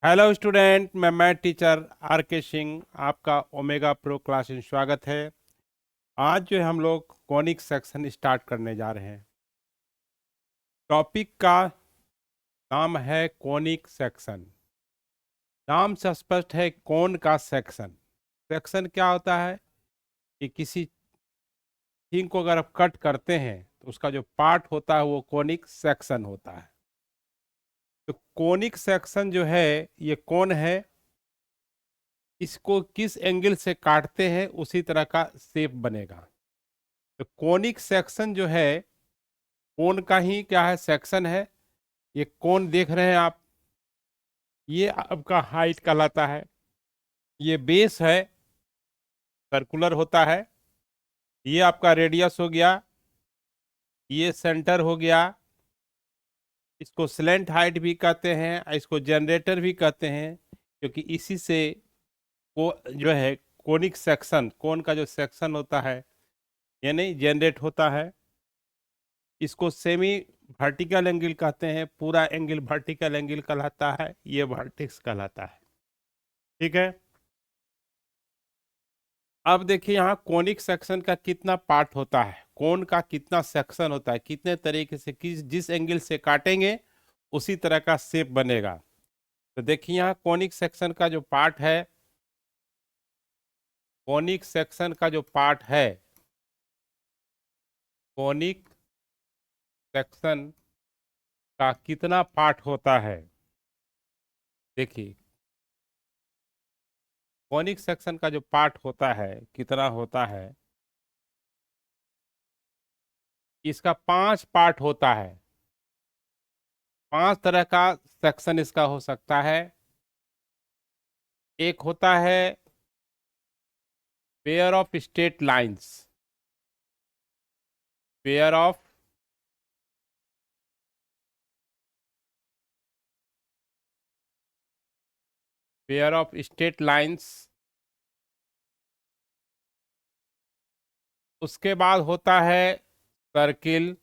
Hello student, मैं math teacher are के सिंह आपका ओमेगा प्रो क्लास में स्वागत है। आज जो है हम लोग कॉनिक सेक्शन स्टार्ट करने जा रहे हैं। टॉपिक का नाम है कॉनिक सेक्शन। नाम से स्पष्ट है, कौन का सेक्शन। सेक्शन क्या होता है कि किसी थिंग को अगर आप कट करते हैं तो उसका जो पार्ट होता है वो कॉनिक सेक्शन होता है। तो कॉनिक सेक्शन जो है ये कौन है, इसको किस एंगल से काटते हैं उसी तरह का शेप बनेगा। तो कोनिक सेक्शन जो है कोन का ही क्या है, सेक्शन है। ये कोन देख रहे हैं आप, ये आपका हाइट कहलाता है। ये बेस है, सर्कुलर होता है। ये आपका रेडियस हो गया, ये सेंटर हो गया। इसको स्लेंट हाइट भी कहते हैं, इसको जनरेटर भी कहते हैं, क्योंकि इसी से को जो है कोनिक सेक्शन, कोन का जो सेक्शन होता है यानी जनरेट होता है। इसको सेमी वर्टिकल एंगल कहते हैं, पूरा एंगल वर्टिकल एंगल कहलाता है, ये वर्टेक्स कहलाता है। ठीक है। अब देखिए यहाँ कोनिक सेक्शन का कितना पार्ट होता है, कोन का कितना सेक्शन होता है, कितने तरीके से किस जिस एंगल से काटेंगे उसी तरह का शेप बनेगा। तो देखिए यहाँ कोनिक सेक्शन का जो पार्ट है, कोनिक सेक्शन का जो पार्ट है, कोनिक सेक्शन का कितना पार्ट होता है। देखिए कोनिक सेक्शन का जो पार्ट होता है कितना होता है, इसका 5 पार्ट होता है। 5 तरह का सेक्शन इसका हो सकता है। एक होता है pair of straight lines, pair of straight lines. उसके बाद होता है सर्किल।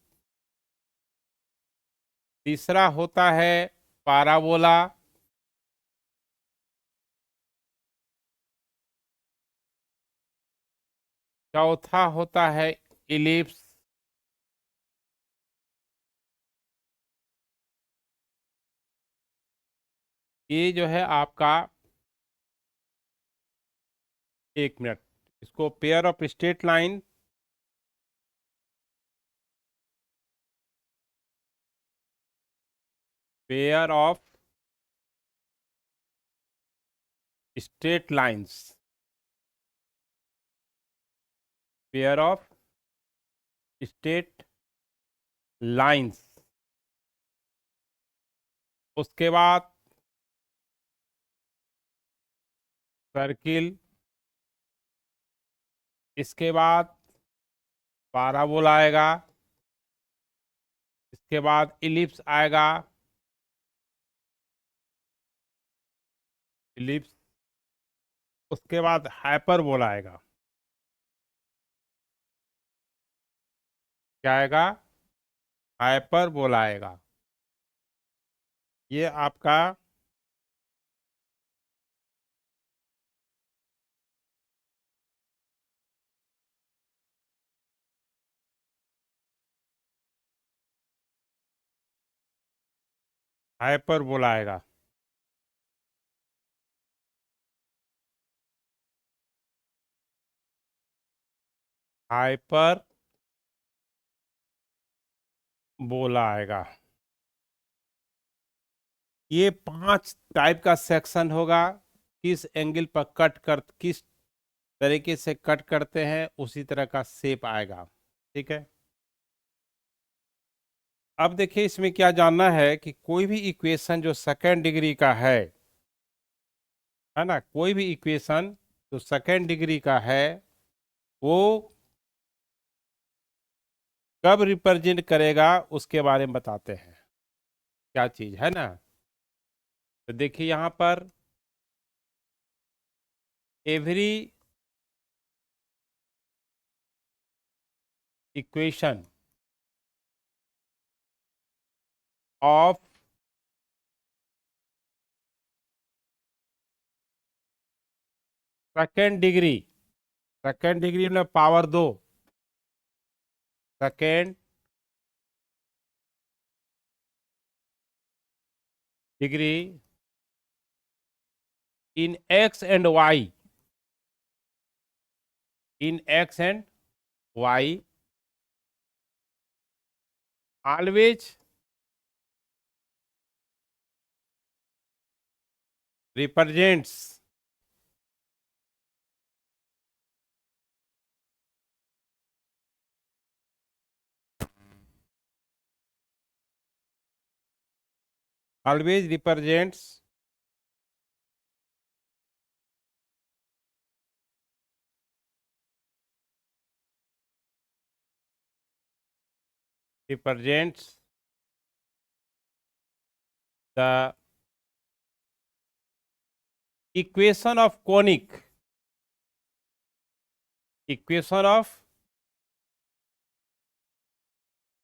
तीसरा होता है पाराबोला। चौथा होता है इलिप्स। ये जो है आपका, एक मिनट, इसको pair of straight line, pair of straight lines, pair of straight lines. उसके बाद सर्किल। इसके बाद पाराबोला आएगा। इसके बाद इलिप्स आएगा, इलिप्स। उसके बाद हाइपरबोला आएगा। क्या आएगा? हाइपरबोला आएगा। ये आपका हाइपरबोला आएगा। हाइपर बोला आएगा। ये 5 टाइप का सेक्शन होगा। किस एंगल पर कट कर, किस तरीके से कट करते हैं उसी तरह का शेप आएगा। ठीक है। अब देखिए इसमें क्या जानना है कि कोई भी इक्वेशन जो सेकेंड डिग्री का है ना, कोई भी इक्वेशन जो सेकेंड डिग्री का है वो कब रिप्रेजेंट करेगा उसके बारे में बताते हैं, क्या चीज है ना। तो देखिए यहां पर every equation of second degree में power 2, second degree in x and y, in x and y always represents always represents represents the equation of conic, equation of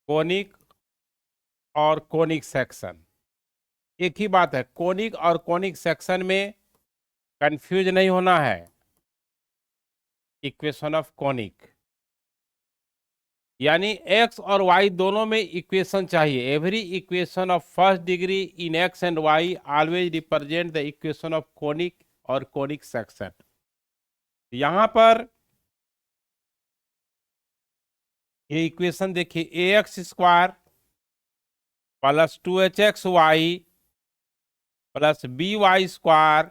conic और कोनिक सेक्शन। एक ही बात है, कोनिक और conic section में confuse नहीं होना है। इक्वेशन ऑफ कोनिक यानी एक्स और वाई दोनों में इक्वेशन चाहिए। Every equation of first degree in x and y always represent the equation of conic और कोनिक सेक्शन। यहां पर ये इक्वेशन देखिए, a x square plus 2hxy plus b y square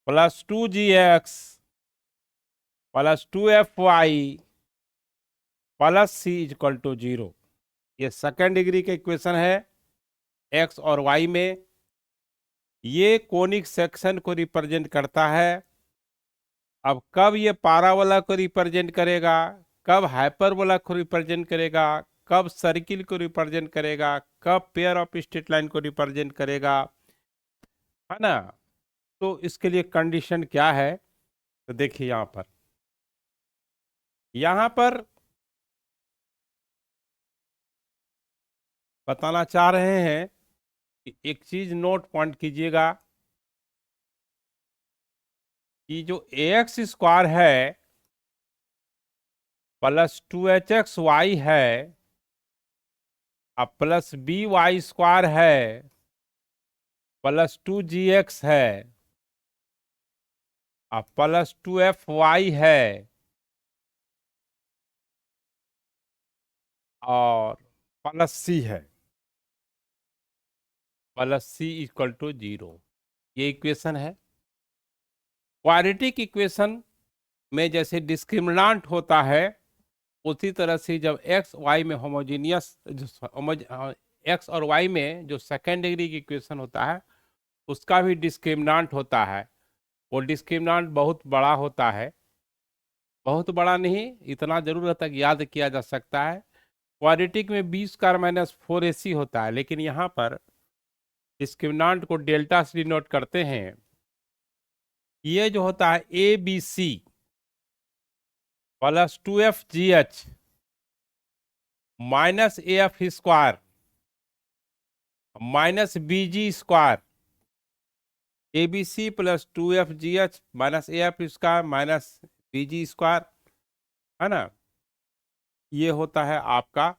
plus 2gx plus 2fy plus c equal to 0। ये second degree का equation है x और y में। ये कोनिक सेक्शन को रिप्रेजेंट करता है। अब कब ये पाराबोला को रिप्रेजेंट करेगा, कब हाइपरबोला को रिप्रेजेंट करेगा, कब सर्किल को रिप्रेजेंट करेगा, कब पेयर ऑफ स्ट्रेट लाइन को रिप्रेजेंट करेगा, है ना। तो इसके लिए कंडीशन क्या है, तो देखिए यहां पर बताना चाह रहे हैं कि एक चीज नोट पॉइंट कीजिएगा कि जो ए एक्स स्क्वायर है प्लस 2hxy है अब प्लस बी वाई स्क्वायर है प्लस 2gx है अब प्लस 2fy है और प्लस सी है, प्लस सी इक्वल टू 0। ये इक्वेशन है। क्वाड्रेटिक इक्वेशन में जैसे डिस्क्रिमिनांट होता है उसी तरह से जब एक्स वाई में होमोजीनियस एक्स और वाई में जो सेकेंड डिग्री की इक्वेशन होता है उसका भी डिस्क्रिमिनांट होता है। वो डिस्क्रिमिनांट बहुत बड़ा होता है, बहुत बड़ा नहीं, इतना जरूर तक याद किया जा सकता है। क्वाड्रेटिक में बी स्क्वायर माइनस 4ac होता है, लेकिन यहाँ पर डिस्क्रिमिनांट को डेल्टा से डिनोट करते हैं। ये जो होता है a B C plus 2fgh minus A F square minus B ji square, a B C plus 2fgh minus A F square minus B ji square, है ना। ये होता है आपका,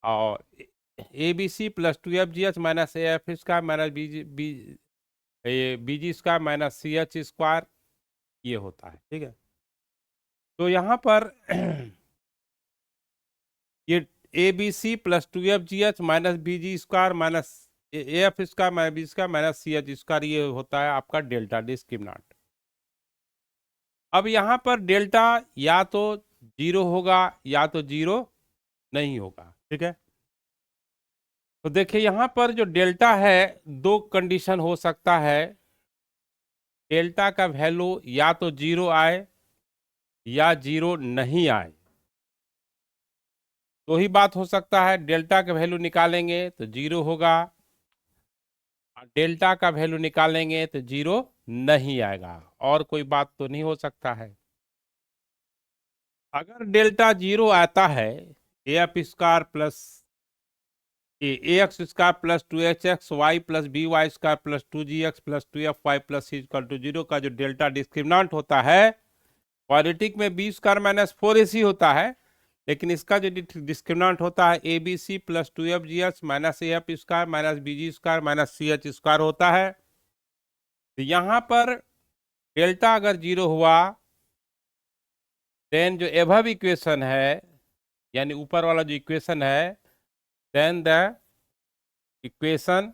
और a B C plus 2fgh minus A F square minus B ji square minus C H square, ये होता है। ठीक है, तो यहाँ पर ये a B C plus 2fgh minus B ji square minus A F square minus b square minus C H square, ये होता है आपका डेल्टा डिस्क्रिमिनांट। अब यहाँ पर डेल्टा या तो 0 होगा या तो 0 नहीं होगा। ठीक है, तो देखिए यहाँ पर जो डेल्टा है दो कंडीशन हो सकता है। डेल्टा का वैल्यू या तो 0 आए या 0 नहीं आए, तो ही बात हो सकता है। डेल्टा का वैल्यू निकालेंगे तो 0 होगा, डेल्टा का वैल्यू निकालेंगे तो 0 नहीं आएगा, और कोई बात तो नहीं हो सकता है। अगर डेल्टा 0 आता है a F square plus a x square plus 2hx y plus b y square plus 2gx plus 2fy plus c equal to 0 का जो डेल्टा डिस्क्रिमिनेंट होता है, क्वाड्रेटिक में बी स्क्वायर माइनस 4ac होता है, लेकिन इसका जो डिस्क्रिमिनेंट होता है a B C plus 2fgh minus f square minus b g square minus C H square होता है। तो यहां पर डेल्टा अगर 0 हुआ, देन जो एबव इक्वेशन है, यानी ऊपर वाला जो इक्वेशन है, then the equation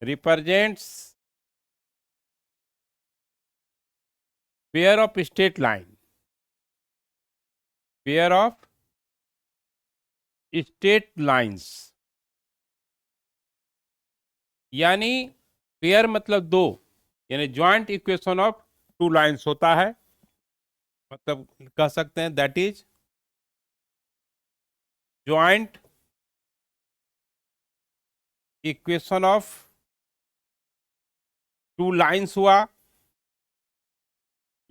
represents pair of straight line, pair of straight lines, यानी पेयर मतलब दो, यानी joint equation of two lines होता है, मतलब कह सकते हैं that is joint equation of two lines हुआ,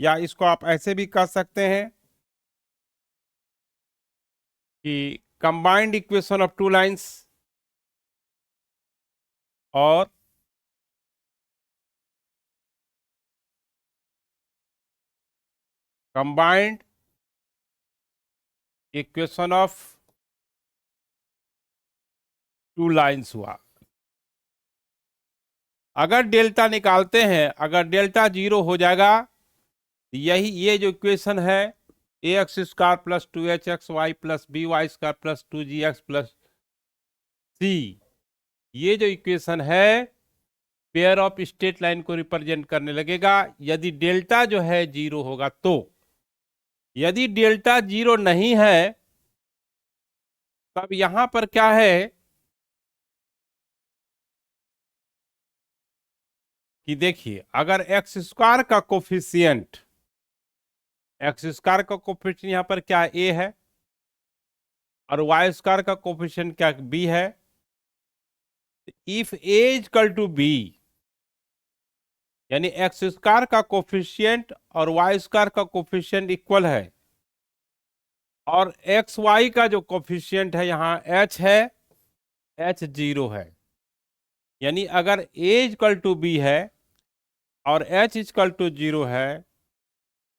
या इसको आप ऐसे भी कह सकते हैं कि combined equation of two lines और combined equation of two lines हुआ। अगर डेल्टा निकालते हैं, अगर डेल्टा 0 हो जाएगा, यही ये जो इक्वेशन है a x square plus 2hx y plus b y square plus 2gx plus c, ये जो इक्वेशन है पेयर ऑफ स्ट्रेट लाइन को रिप्रेजेंट करने लगेगा यदि डेल्टा जो है 0 होगा तो। यदि डेल्टा 0 नहीं है तब यहां पर क्या है कि देखिए, अगर एक्स स्क्वायर का कोफिशिएंट, एक्स स्क्वायर का कोफिशिएंट यहां पर क्या ए है और वाई स्क्वायर का कोफिशिएंट क्या बी है, if a equal to b, यानी एक्स स्क्वायर का कोफिशिएंट और वाई स्क्वायर का कोफिशिएंट इक्वल है, और एक्स वाई का जो कोफिशिएंट है यहाँ एच है, एच 0 है, यानी अगर ए इक्वल टू बी है और एच इक्वल टू 0 है,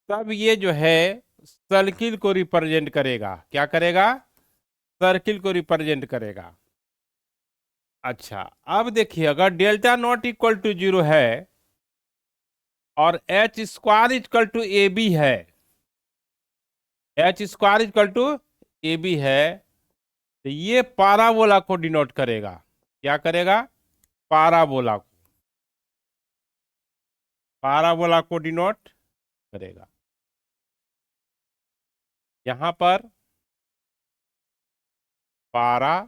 तब ये जो है सर्किल को रिप्रेजेंट करेगा। क्या करेगा? सर्किल को रिप्रेजेंट करेगा। अच्छा, अब देखिए, अगर डेल्टा नॉट इक्वल टू 0 है और h square equal to a B है, h square equal to a B है, तो ये पाराबोला को डिनोट करेगा। क्या करेगा? पाराबोला को, पाराबोला को डिनोट करेगा। यहां पर पाराबोला,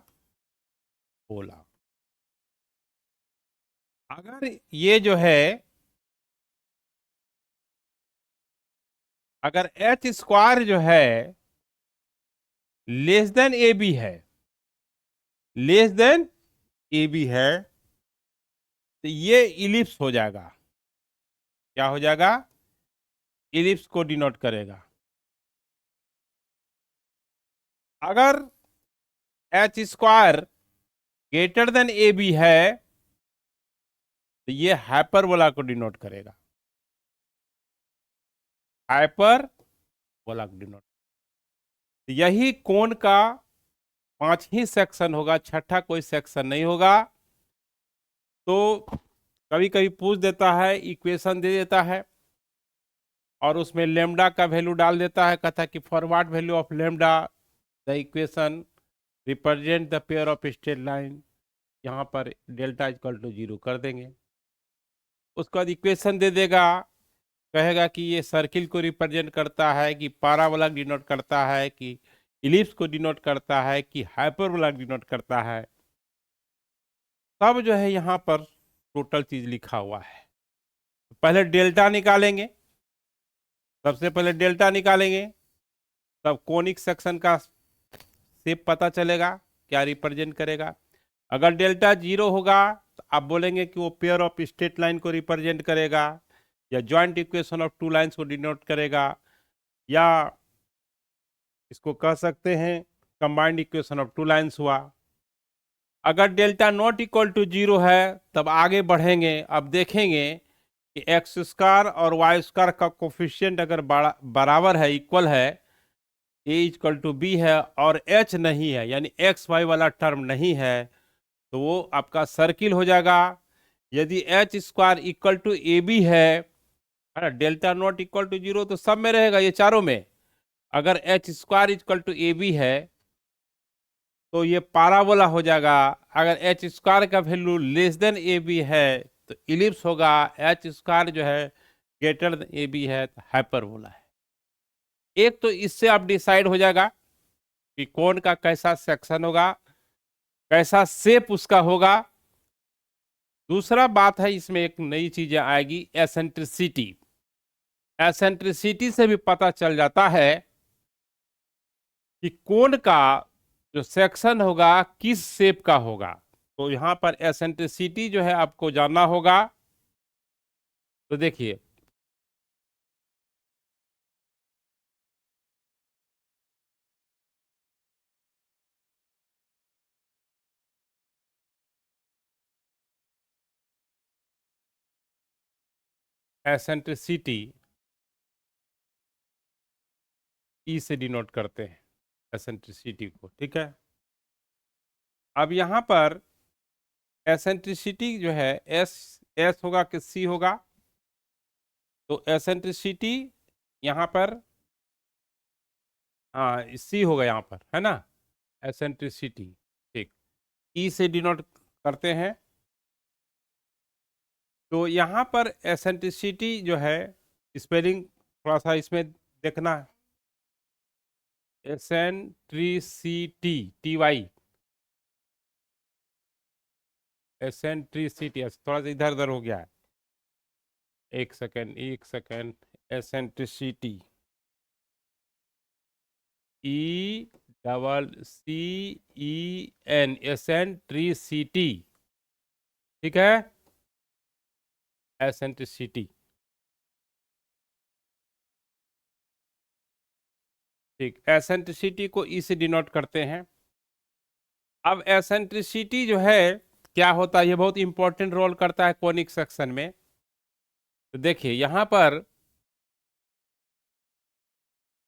अगर ये जो है, अगर एच स्क्वायर जो है लेस देन ए बी है, लेस देन ए बी है, तो ये इलिप्स हो जाएगा। क्या हो जाएगा? इलिप्स को डिनोट करेगा। अगर h square greater than A B है तो ये हाइपरबोला को डिनोट करेगा। हाइपरबोला को डिनोट, यही कोण का 5 ही सेक्शन होगा, छठा कोई सेक्शन नहीं होगा। तो कभी कभी पूछ देता है, इक्वेशन दे देता है और उसमें लेमडा का वैल्यू डाल देता है, कहता है कि for what value of lambda the equation represent the pair of straight line, यहाँ पर डेल्टा इक्वल टू 0 कर देंगे। उसके बाद इक्वेशन दे देगा, कहेगा कि ये सर्किल को रिप्रेजेंट करता है, कि पाराबोला डिनोट करता है, कि इलिप्स को डिनोट करता है, कि हाइपरबोला डिनोट करता है। तब जो है यहाँ पर टोटल चीज लिखा हुआ है। पहले डेल्टा निकालेंगे, सबसे पहले डेल्टा निकालेंगे, तब कोनिक सेक्शन का शेप पता चलेगा क्या रिप्रेजेंट करेगा। अगर डेल्टा 0 होगा तो आप बोलेंगे कि वो पेयर ऑफ स्ट्रेट लाइन को रिप्रेजेंट करेगा, या joint equation of two lines को डिनोट करेगा, या इसको कह सकते हैं combined equation of two lines हुआ। अगर डेल्टा नॉट इक्वल टू 0 है तब आगे बढ़ेंगे। अब देखेंगे कि एक्स स्क्वायर और वाई स्क्वायर का कोफिशिएंट अगर बराबर है, इक्वल है, ए इक्वल टू बी है और एच नहीं है, यानी एक्स वाई वाला टर्म नहीं है, तो वो आपका सर्किल हो जाएगा। यदि h square equal to a B है ना, डेल्टा नॉट इक्वल टू 0, तो सब में रहेगा, ये चारों में। अगर h square equal to a B है तो ये पाराबोला हो जाएगा। अगर एच स्क्वायर का value less than A B है तो इलिप्स होगा। एच स्क्वायर जो है ग्रेटर देन ए बी है तो हाइपरबोला है। एक तो इससे आप डिसाइड हो जाएगा कि कौन का कैसा सेक्शन होगा, कैसा शेप उसका होगा। दूसरा बात है, इसमें एक नई चीज आएगी, एसेंट्रिसिटी। एसेंट्रिसिटी से भी पता चल जाता है कि कौन का जो सेक्शन होगा किस शेप का होगा। तो यहां पर एसेंट्रिसिटी जो है आपको जानना होगा। तो देखिए, एसेंट्रिसिटी ई से डिनोट करते हैं एसेंट्रिसिटी को, ठीक है। अब यहां पर एसेंट्रिसिटी जो है एस एस होगा कि सी होगा, तो एसेंट्रिसिटी यहां पर, हाँ सी होगा यहां पर, है ना, एसेंट्रिसिटी। ठीक, ई से डिनोट करते हैं। तो यहाँ पर एसेंट्रिसिटी जो है, स्पेलिंग थोड़ा सा इसमें देखना है, एसेंट्रिसिटी, टी वाई, एसेंट्रिसिटी, थोड़ा सा इधर उधर हो गया है, एक सेकेंड एक second. Eccentricity, e double c e n, eccentricity, ठीक है, एसेंट्रिसिटी। ठीक, एसेंट्रिसिटी को ई से डिनोट करते हैं। अब एसेंट्रिसिटी जो है क्या होता है, ये बहुत इंपॉर्टेंट रोल करता है कोनिक सेक्शन में। तो देखिए यहां पर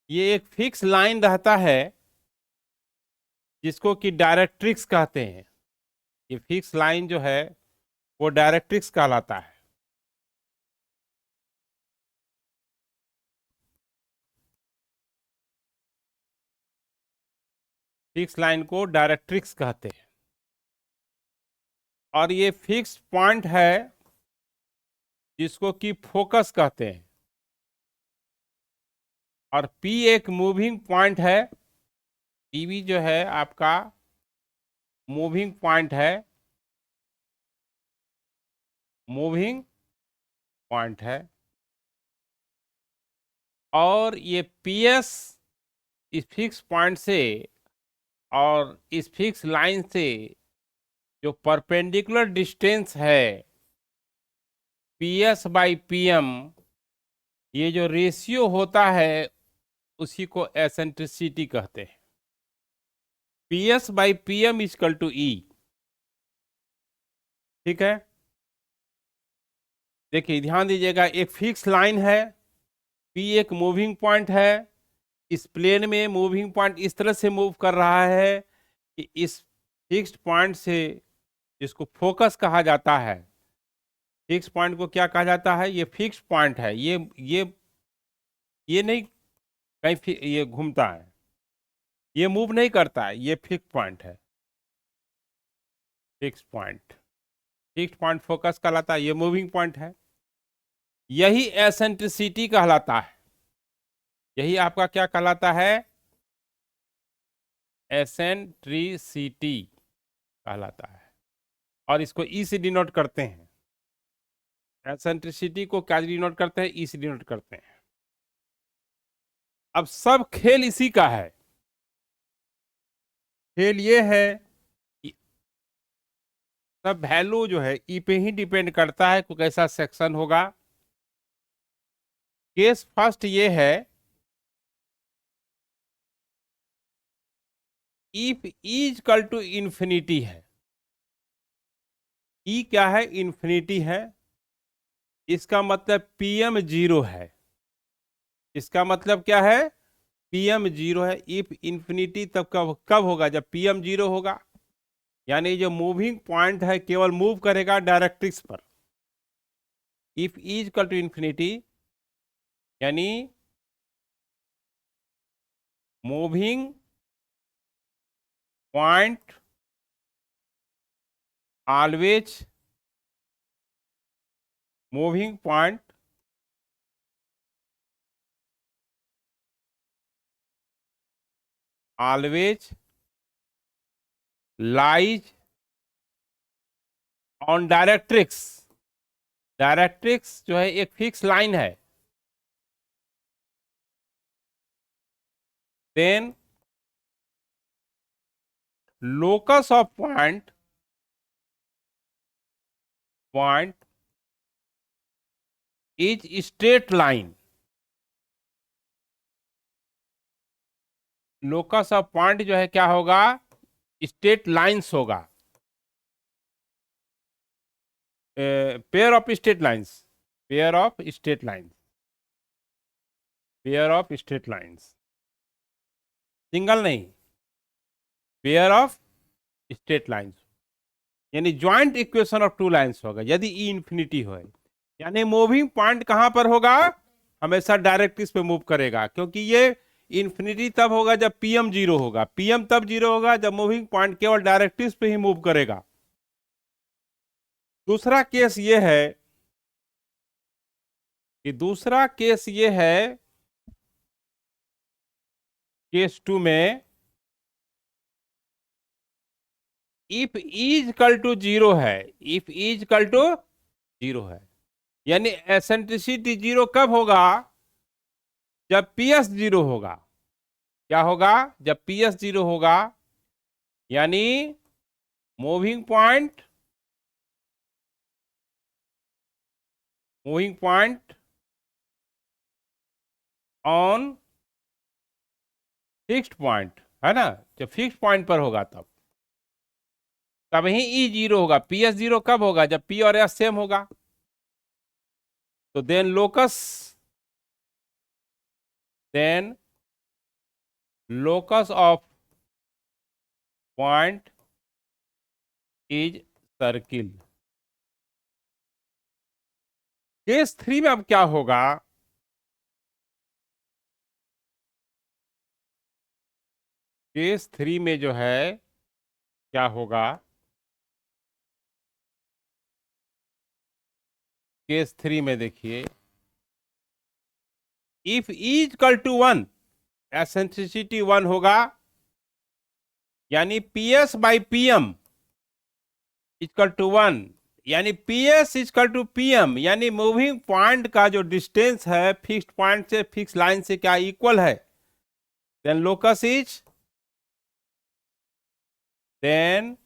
ये एक फिक्स लाइन रहता है जिसको कि डायरेक्ट्रिक्स कहते हैं। ये फिक्स लाइन जो है वो डायरेक्ट्रिक्स कहलाता है। फिक्स लाइन को डायरेक्ट्रिक्स कहते हैं। और ये फिक्स पॉइंट है जिसको कि फोकस कहते हैं। और पी एक मूविंग पॉइंट है, पीवी जो है आपका मूविंग पॉइंट है, मूविंग पॉइंट है। और ये पीएस इस फिक्स पॉइंट से और इस फिक्स लाइन से जो परपेंडिकुलर डिस्टेंस है, पीएस बाई पीएम, ये जो रेशियो होता है उसी को एसेंट्रिसिटी कहते हैं। PS by PM equal to e, ठीक है। देखिए ध्यान दीजिएगा, एक फिक्स लाइन है, पी एक मूविंग पॉइंट है, इस प्लेन में मूविंग पॉइंट इस तरह से मूव कर रहा है कि इस फिक्स्ड पॉइंट से, जिसको फोकस कहा जाता है, फिक्स पॉइंट को क्या कहा जाता है, ये फिक्स पॉइंट है, ये नहीं कहीं ये घूमता है, ये मूव नहीं करता है, ये फिक्स पॉइंट है। Fix point, fix point focus कहलाता है, ये मूविंग पॉइंट है। यही एसेंट्रिसिटी कहलाता है। यही आपका क्या कहलाता है, एसेंट्रिसिटी कहलाता है। और इसको ई से डिनोट करते हैं। एसेंट्रिसिटी को क्या डिनोट करते हैं, ई से डिनोट करते हैं। अब सब खेल इसी का है। खेल ये है कि सब वैल्यू जो है ई पे ही डिपेंड करता है कि कैसा सेक्शन होगा। केस फर्स्ट ये है, if is equal to infinity है, ई क्या है, इन्फिनिटी है, इसका मतलब पीएम जीरो है। इसका मतलब क्या है, पीएम जीरो है। इफ इन्फिनिटी तब कब कब होगा, जब पीएम जीरो होगा। यानी जो मूविंग पॉइंट है केवल मूव करेगा डायरेक्ट्रिक्स पर। If e equal to infinity यानी moving point always, moving point always lies on directrix. Directrix जो है एक फिक्स लाइन है। Then locus of point is straight line. Locus of point जो है क्या होगा, स्ट्रेट लाइंस होगा। Pair of straight lines, pair of straight lines, pair of straight lines, single नहीं, पेयर ऑफ स्ट्रेट लाइंस। यानी joint equation of two lines होगा यदि ई infinity हो। यानी मूविंग पॉइंट कहां पर होगा, हमेशा डायरेक्ट्रिक्स पे मूव करेगा, क्योंकि ये इंफिनिटी तब होगा जब पीएम जीरो होगा। पीएम तब जीरो होगा जब मूविंग पॉइंट केवल डायरेक्ट्रिक्स पे ही मूव करेगा। दूसरा केस ये है केस टू में इफ इजकल टू जीरो है, इफ इजकल टू जीरो है, यानी एसेंट्रिसिटी जीरो कब होगा, जब पीएस जीरो होगा। क्या होगा, जब पीएस जीरो होगा। यानी moving point on fixed point है ना, जब फिक्स्ड पॉइंट पर होगा तब ही ई जीरो होगा। पीएस जीरो कब होगा, जब पी और एस सेम होगा। तो then locus of point is circle. Case three में अब क्या होगा, केस थ्री में जो है क्या होगा, केस थ्री में देखिए, if is equal to one, eccentricity one होगा, यानी PS by PM equal to one, यानी पीएस इक्वल टू पीएम, यानी मूविंग पॉइंट का जो डिस्टेंस है फिक्स्ड पॉइंट से फिक्स लाइन से क्या इक्वल है। Then locus is, then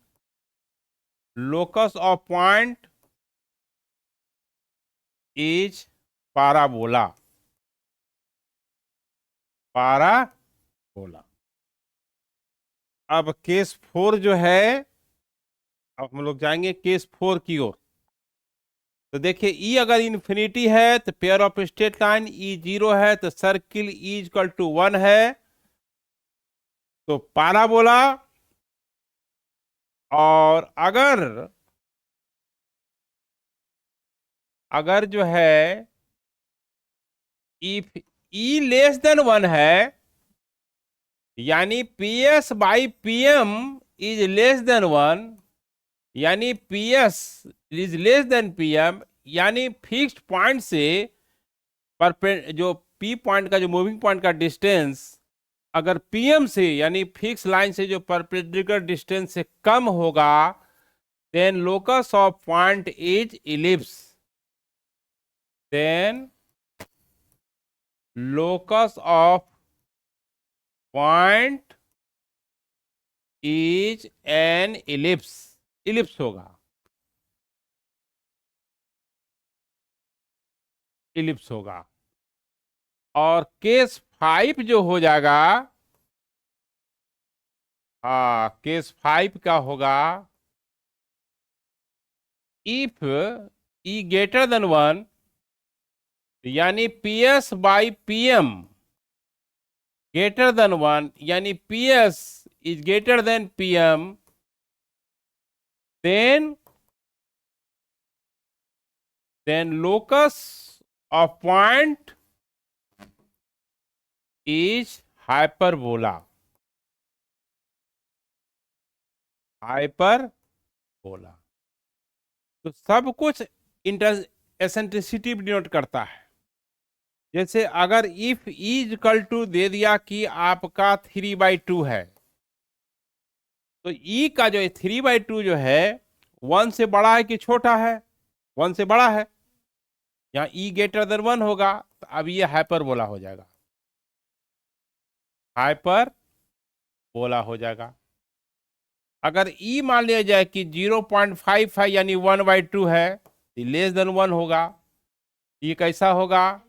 locus of point is parabola, parabola. अब केस फोर जो है, अब हम लोग जाएंगे केस फोर की ओर। तो देखिए ई अगर इन्फिनिटी है तो pair of straight line, e zero है तो circle e equal to one है, तो पाराबोला। और अगर जो है if e less than one है, यानी PS by PM is less than one, यानी PS is less than PM, यानी फिक्स्ड पॉइंट से जो पी पॉइंट का जो मूविंग पॉइंट का डिस्टेंस अगर पीएम से यानी फिक्स लाइन से जो परपेंडिकुलर डिस्टेंस से कम होगा, then locus of point is ellipse, then locus of point is an ellipse, ellipse होगा, इलिप्स होगा। और केस फाइव जो हो जाएगा, हाँ केस फाइव का होगा, इफ ई ग्रेटर देन 1 यानी PS by PM greater than 1 यानी PS is greater than PM, then locus of point is hyperbola. Hyperbola तो सब कुछ एसेंट्रिसिटी डिनोट करता है। जैसे अगर इफ इज इक्वल टू दे दिया कि आपका 3/2 है, तो ई का जो 3/2 जो है 1 से बड़ा है कि छोटा है? 1 से बड़ा है। यहाँ ई ग्रेटर देन 1 होगा, तो अब ये हाइपरबोला हो जाएगा, हाइपरबोला हो जाएगा। अगर ई मान लिया जाए कि 0.5 है यानी 1/2 है, लेस देन 1 होगा, ये कैसा होगा?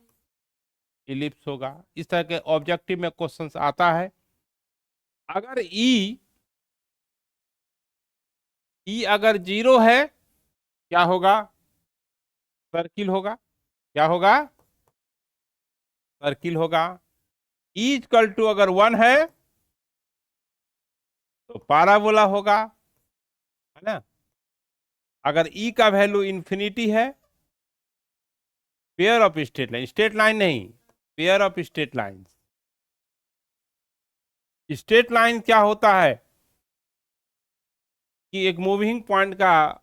इलिप्स होगा। इस तरह के ऑब्जेक्टिव में क्वेश्चंस आता है। अगर ई अगर 0 है क्या होगा? सर्किल होगा। क्या होगा? सर्किल होगा। ई इक्वल टू अगर 1 है तो पाराबोला होगा, है ना। अगर ई का वैल्यू इंफिनिटी है, पेयर ऑफ स्ट्रेट लाइन नहीं, pair of straight line. Straight line क्या होता है कि एक मूविंग पॉइंट का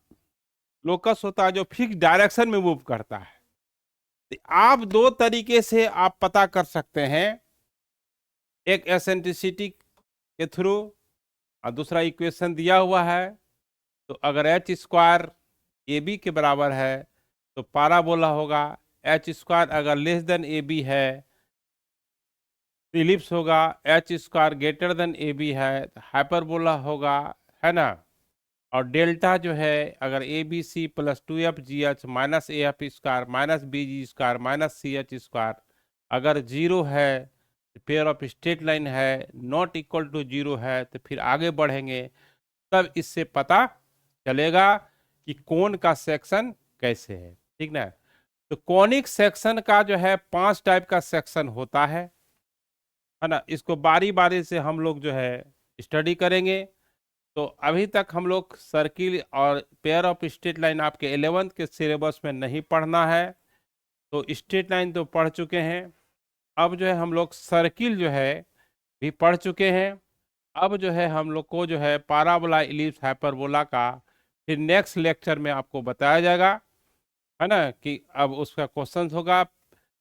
लोकस होता है जो फिक्स डायरेक्शन में मूव करता है। तो आप दो तरीके से आप पता कर सकते हैं, एक एसेंट्रिसिटी के थ्रू और दूसरा इक्वेशन दिया हुआ है। तो अगर एच स्क्वायर ए बी के बराबर है तो पाराबोला होगा, एच स्क्वायर अगर लेस देन ए बी है तो इलिप्स होगा, H square greater than A B है तो हाइपरबोला होगा, है ना। और डेल्टा जो है अगर A B C plus 2f G H minus A F square minus B ji square minus C H square अगर 0 है, पेयर ऑफ स्ट्रेट लाइन है, नॉट इक्वल टू 0 है, तो फिर आगे बढ़ेंगे तब इससे पता चलेगा कि कोन का सेक्शन कैसे है, ठीक ना। तो कॉनिक सेक्शन का जो है 5 टाइप का सेक्शन होता है ना। इसको बारी बारी से हम लोग जो है स्टडी करेंगे। तो अभी तक हम लोग सर्किल और पेयर ऑफ स्ट्रेट लाइन आपके 11th के सिलेबस में नहीं पढ़ना है, तो स्ट्रेट लाइन तो पढ़ चुके हैं। अब जो है हम लोग सर्किल जो है भी पढ़ चुके हैं। अब जो है हम लोग को जो है पाराबोला इलिप्स हाइपरबोला का फिर नेक्स्ट लेक्चर में आपको बताया जाएगा, है ना, कि अब उसका क्वेश्चन होगा,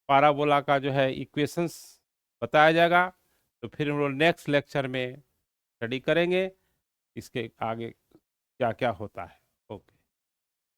पाराबोला का जो है इक्वेशंस बताया जाएगा। तो फिर हम लोग नेक्स्ट लेक्चर में स्टडी करेंगे इसके आगे क्या क्या होता है। ओके।